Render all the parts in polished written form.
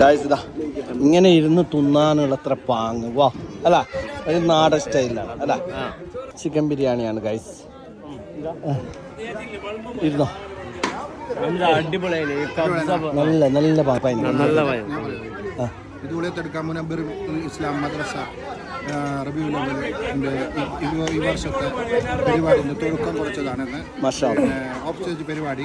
ഇതാ ഇങ്ങനെ ഇരുന്ന് തിന്നാനുള്ള അത്ര പാങ്ങ് വാ അല്ല ഒരു നാടൻ സ്റ്റൈലാണ് അല്ല. ചിക്കൻ ബിരിയാണിയാണ് ഗൈസ്. ഇരുന്നോ. നല്ല നല്ല ഇത് ഉളയത്തെടുക്കാൻ മുനബർ ഇസ്ലാം മദ്രസ റബീഉൽ അവ്വലിന്റെ ഈ വർഷത്തെ പരിപാടിന്റെ തുടക്കം കുറിച്ചതാണെന്ന്. ഓഫ് സ്റ്റേജ് പരിപാടി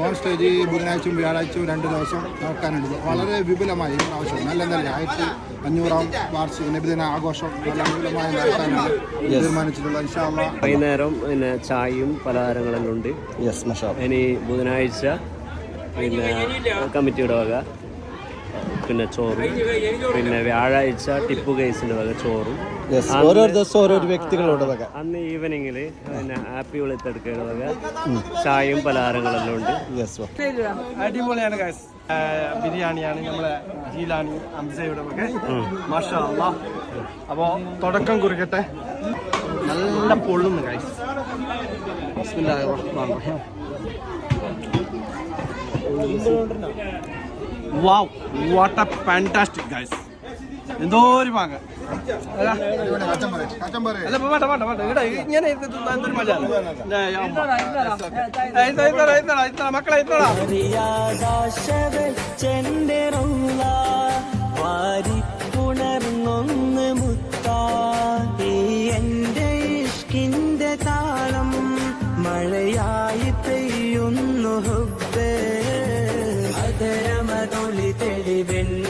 ഓൺ സ്റ്റേജ് ബുധനാഴ്ചയും വ്യാഴാഴ്ചയും 2 ദിവസം നടക്കാനുണ്ട്. വളരെ വിപുലമായി പ്രാവശ്യം നല്ല 1500-ാം വാർഷിക നബിദിന ആഘോഷം നല്ല വിപുലമായി നടത്താനാണ് തീരുമാനിച്ചിട്ടുള്ളത്. ഇൻഷാ അല്ലാഹ് വൈകുന്നേരം പിന്നെ ചായയും പലഹാരങ്ങളെല്ലാം ഉണ്ട്. ഇനി ബുധനാഴ്ച പിന്നെ കമ്മിറ്റിയുടെ വക പിന്നെ ചോറും, പിന്നെ വ്യാഴാഴ്ച ടിപ്പു കേസിന്റെ വക ചോറും, ഓരോ ദിവസം ഓരോ വ്യക്തികളുടെ വക. അന്ന് ഈവനിങ്ങിൽ പിന്നെ ഹാപ്പി വെളുത്തെടുക്കുന്ന വക ചായയും പലഹാരങ്ങളെല്ലാം ഉണ്ട്. അടിപൊളിയാണ് ഗൈസ്. ബിരിയാണിയാണ് നമ്മളെ ജീലാനി ഹംസയുടെ വക. മാഷാ അല്ലാഹ്. അപ്പോ തുടക്കം കുറിക്കട്ടെ. നല്ല പൊള്ളുന്നു ഗൈസ്. ബിസ്മില്ലാഹിർ റഹ്മാനിർ റഹീം. Wow, what a fantastic guys. എന്തോ ഒരു പാങ്ങ മക്കളെ വാരിപ്പുണർന്നൊന്ന് മുത്തായി എന്റെ ഇഷ്കിന്റെ താളം മഴയായി പെയ്യുന്നു ഹുബ്ബേ അതരമതൊളി തെളിവെണ്ണ